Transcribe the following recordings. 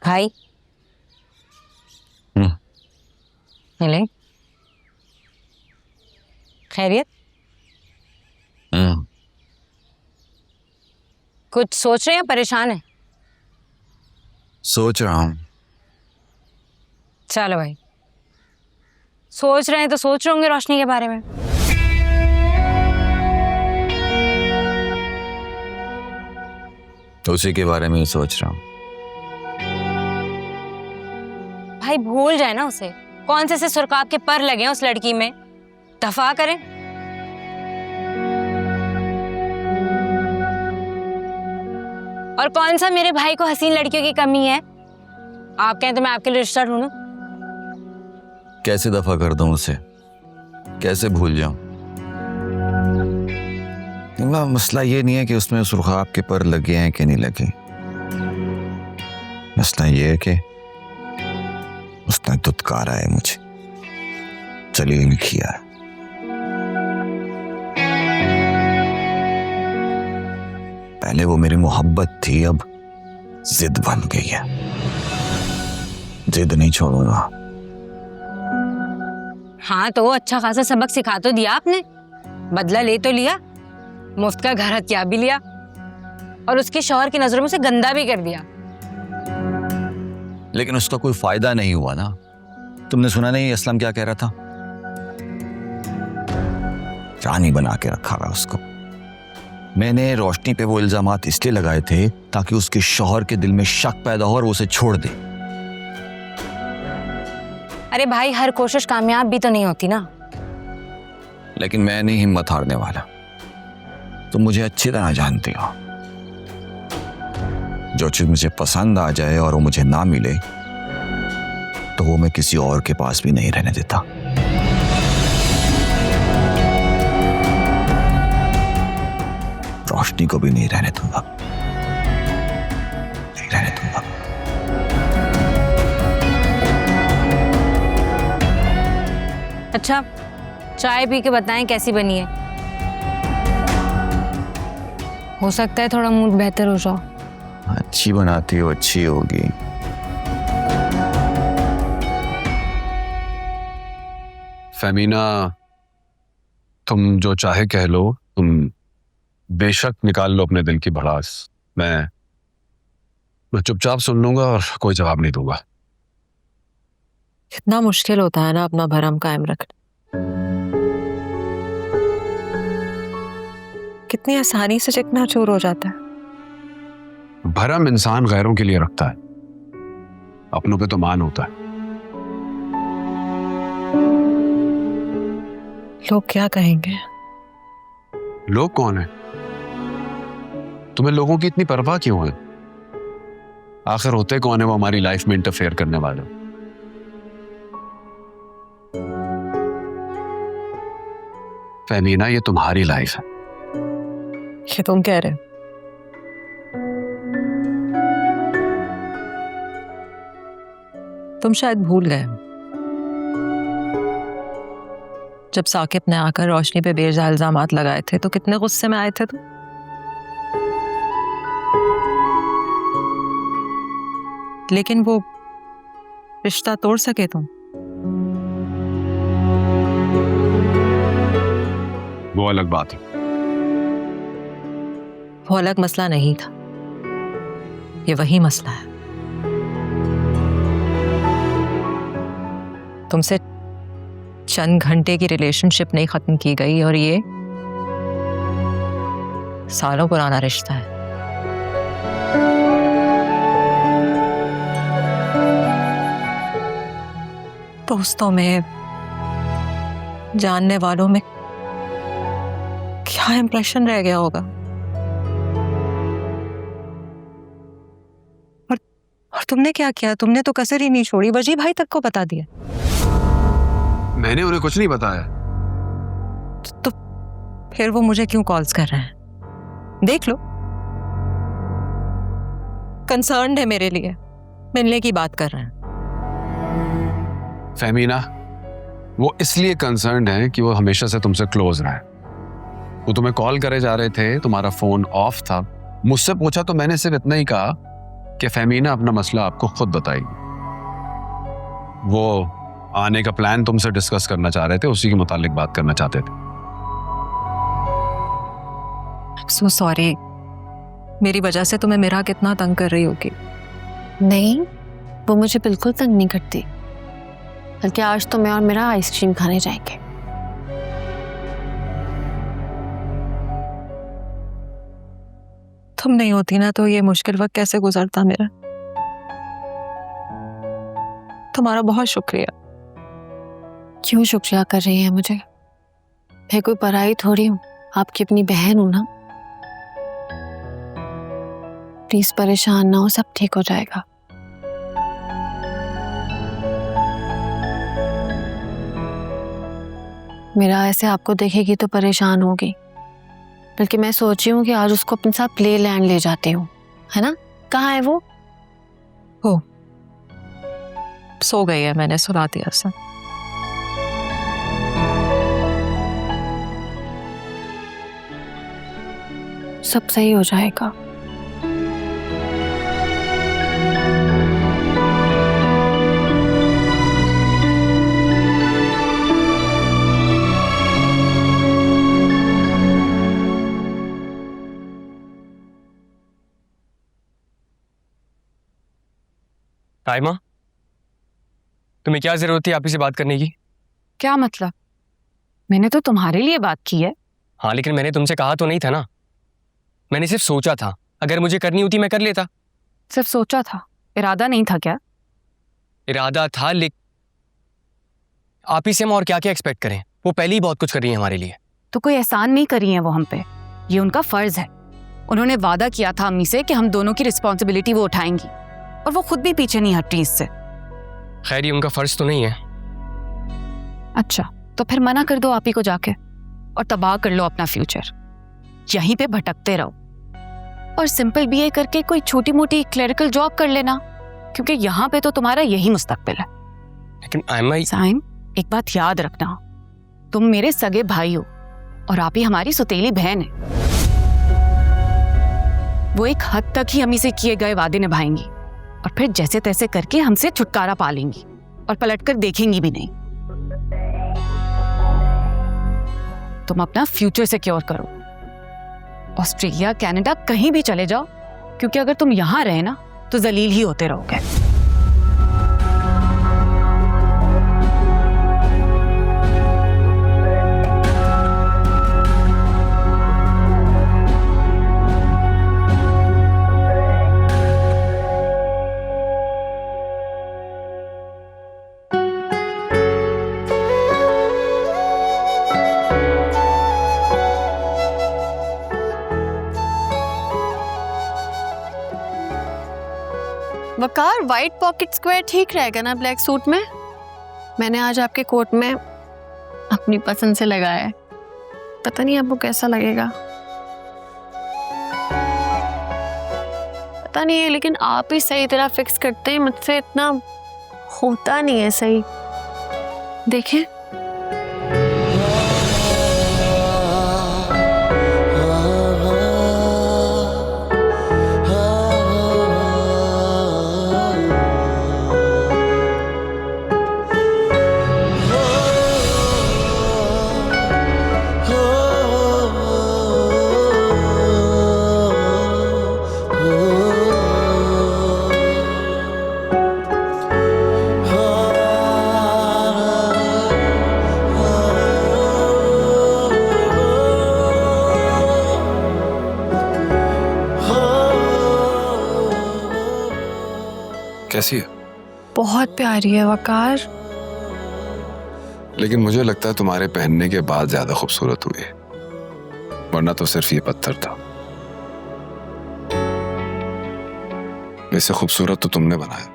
भाई मिले खैरियत? कुछ सोच रहे हैं, परेशान है? सोच रहा हूँ। चलो भाई, सोच रहे हैं तो सोच रहे होंगे रोशनी के बारे में। उसी के बारे में ही सोच रहा हूँ। भाई भूल जाए ना उसे। कौन से सुरकाब के पर लगे हैं उस लड़की में, दफा करें। और कौन सा मेरे भाई को हसीन लड़कियों की कमी है? आप कहें तो मैं आपके लिए रिश्ता ढूंढूं? कैसे दफा कर दूं उसे, कैसे भूल जाऊं? मसला ये नहीं है कि उसमें सुर्खाब के पर लगे हैं कि नहीं लगे। मसला ये है कि उसने दुत्कारा है मुझे, जलील किया है। पहले वो मेरी मोहब्बत थी, अब जिद बन गई है। जिद नहीं छोड़ूंगा। हाँ तो अच्छा खासा सबक सिखा तो दिया आपने, बदला ले तो लिया, मुफ्त का घर हत्या भी लिया और उसके शौहर की नजरों में से गंदा भी कर दिया। लेकिन उसका कोई फायदा नहीं हुआ ना। तुमने सुना नहीं असलम क्या कह रहा था? रानी बना के रखा हुआ उसको। मैंने रोशनी पे वो इल्जामात इसलिए लगाए थे ताकि उसके शौहर के दिल में शक पैदा हो और वो उसे छोड़ दे। अरे भाई, हर कोशिश कामयाब भी तो नहीं होती ना। लेकिन मैं नहीं हिम्मत हारने वाला। तुम मुझे अच्छी तरह जानती हो। जो चीज मुझे पसंद आ जाए और वो मुझे ना मिले तो वो मैं किसी और के पास भी नहीं रहने देता। रोशनी को भी नहीं रहने दूंगा, नहीं रहने दूंगा। अच्छा, चाय पी के बताएं कैसी बनी है। हो सकता है थोड़ा मूड बेहतर हो जाओ। अच्छी बनाती हो, अच्छी होगी। फहमीना, तुम जो चाहे कह लो, तुम बेशक निकाल लो अपने दिल की भड़ास। मैं चुपचाप सुन लूंगा और कोई जवाब नहीं दूंगा। कितना मुश्किल होता है ना अपना भरम कायम रखना। कितनी आसानी से चिकनाचूर हो जाता है। भरम इंसान गैरों के लिए रखता है, अपनों पे तो मान होता है। लोग क्या कहेंगे? लोग कौन है? तुम्हें लोगों की इतनी परवाह क्यों है? आखिर होते कौन है वो हमारी लाइफ में इंटरफेयर करने वाले? फहमीना, ये तुम्हारी लाइफ है। ये तुम कह रहे हो? तुम शायद भूल गए जब साकिब ने आकर रोशनी पे बेजा इल्जामात लगाए थे तो कितने गुस्से में आए थे तुम। लेकिन वो रिश्ता तोड़ सके तुम। वो अलग बात है। वो अलग मसला नहीं था, ये वही मसला है। तुमसे चंद घंटे की रिलेशनशिप नहीं खत्म की गई और ये सालों पुराना रिश्ता है। दोस्तों में, जानने वालों में क्या इंप्रेशन रह गया होगा। और तुमने क्या किया? तुमने तो कसर ही नहीं छोड़ी, वजी भाई तक को बता दिया। मैंने उन्हें कुछ नहीं बताया। तो फिर वो मुझे क्यों कॉल्स कर रहे हैं? देख लो, कंसर्न्ड है मेरे लिए, मिलने की बात कर रहे हैं। फहमीना, वो इसलिए कंसर्न्ड है कि वो हमेशा से तुमसे क्लोज रहा है। वो तुम्हें कॉल करे जा रहे थे, तुम्हारा फोन ऑफ था। मुझसे पूछा तो मैंने सिर्फ इतना ही कहा कि फेमीना अपना मसला आपको खुद बताएगी। वो आने का प्लान तुमसे डिस्कस करना चाह रहे थे, उसी के मुतालिक बात करना चाहते थे। सो सॉरी, मेरी वजह से तुम्हें मेरा कितना तंग कर रही होगी। नहीं, वो मुझे बिल्कुल तंग नहीं करती, बल्कि आज तो मैं और मेरा आइसक्रीम खाने जाएंगे। तुम नहीं होती ना तो ये मुश्किल वक्त कैसे गुजरता मेरा। तुम्हारा बहुत शुक्रिया। क्यों शुक्रिया कर रही है मुझे? मैं कोई पराई थोड़ी हूँ, आपकी अपनी बहन हूं ना। प्लीज परेशान ना हो, सब ठीक हो जाएगा। मेरा ऐसे आपको देखेगी तो परेशान होगी, बल्कि मैं सोच रही हूँ कि आज उसको अपने साथ प्ले लैंड ले जाती हूँ, है ना? कहाँ है वो? सो गई है, मैंने सुला दिया उसे। सब सही हो जाएगा। ताइमा, तुम्हें क्या जरूरत थी आप ही से बात करने की? क्या मतलब? मैंने तो तुम्हारे लिए बात की है। हाँ, लेकिन मैंने तुमसे कहा तो नहीं था ना। मैंने सिर्फ सोचा था, अगर मुझे करनी होती मैं कर लेता। सिर्फ सोचा था, इरादा नहीं था क्या? इरादा था, लेकिन आप ही से हम और क्या क्या एक्सपेक्ट करें? वो पहले ही बहुत कुछ कर रही है हमारे लिए। तो कोई एहसान नहीं करी है वो हम पे, ये उनका फर्ज है। उन्होंने वादा किया था अम्मी से कि हम दोनों की रिस्पॉन्सिबिलिटी वो उठाएंगी, और वो खुद भी पीछे नहीं हट रही इससे। खैर, ये उनका फर्ज तो नहीं है। अच्छा, तो फिर मना कर दो आप ही को जाके, और तबाह कर लो अपना फ्यूचर। यहीं पे भटकते रहो, और सिंपल बीए करके कोई छोटी मोटी क्लरिकल जॉब कर लेना, क्योंकि यहाँ पे तो तुम्हारा यही मुस्तकबिल है। लेकिन आइमा, साइम, एक बात याद रखना, तुम मेरे सगे भाई हो और आप ही हमारी सौतेली बहन है। वो एक हद तक ही अम्मी से किए गए वादे निभाएंगी, और फिर जैसे तैसे करके हमसे छुटकारा पा लेंगी, और पलटकर देखेंगी भी नहीं। तुम अपना फ्यूचर सिक्योर करो, ऑस्ट्रेलिया, कनाडा, कहीं भी चले जाओ, क्योंकि अगर तुम यहां रहे ना तो जलील ही होते रहोगे। वकार, व्हाइट पॉकेट स्क्वायर ठीक रहेगा ना ब्लैक सूट में? मैंने आज आपके कोट में अपनी पसंद से लगाया है, पता नहीं आपको कैसा लगेगा। पता नहीं है, लेकिन आप ही सही तरह फिक्स करते हैं, मुझसे इतना होता नहीं है सही। देखें, कैसी है? बहुत प्यारी है वकार। लेकिन मुझे लगता है तुम्हारे पहनने के बाद ज्यादा खूबसूरत हुई है, वरना तो सिर्फ ये पत्थर था। वैसे खूबसूरत तो तुमने बनाया।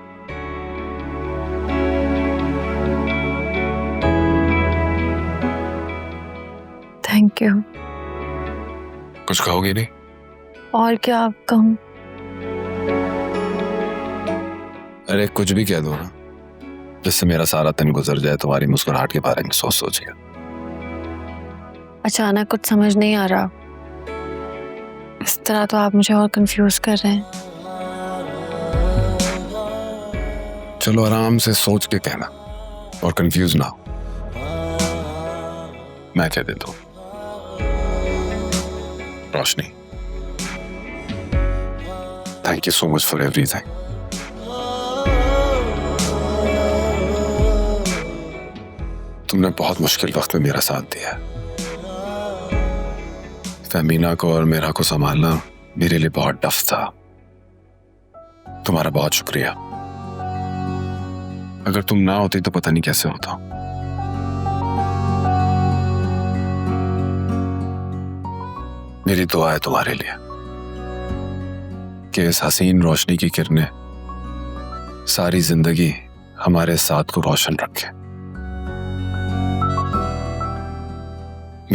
Thank you. कुछ कहोगी नहीं? और क्या कहूँ? अरे कुछ भी कह दो ना, जिससे मेरा सारा दिन गुजर जाए तुम्हारी मुस्कुराहट के बारे में सोच के। अचानक कुछ समझ नहीं आ रहा, इस तरह तो आप मुझे और कंफ्यूज कर रहे हैं। चलो आराम से सोच के कहना और कंफ्यूज ना हो। मैं कह देता हूं, Roshni, thank you so much for everything. तुमने बहुत मुश्किल वक्त में मेरा साथ दिया। फहमीना को और मेरा को संभालना मेरे लिए बहुत टफ था। तुम्हारा बहुत शुक्रिया। अगर तुम ना होती तो पता नहीं कैसे होता। मेरी दुआ है तुम्हारे लिए कि इस हसीन रोशनी की किरणें सारी जिंदगी हमारे साथ को रोशन रखे।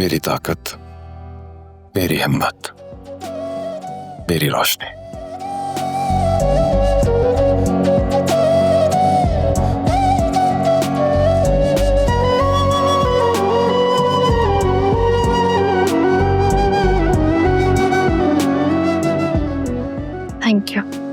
मेरी ताकत, मेरी हिम्मत, मेरी रोशनी। Thank you.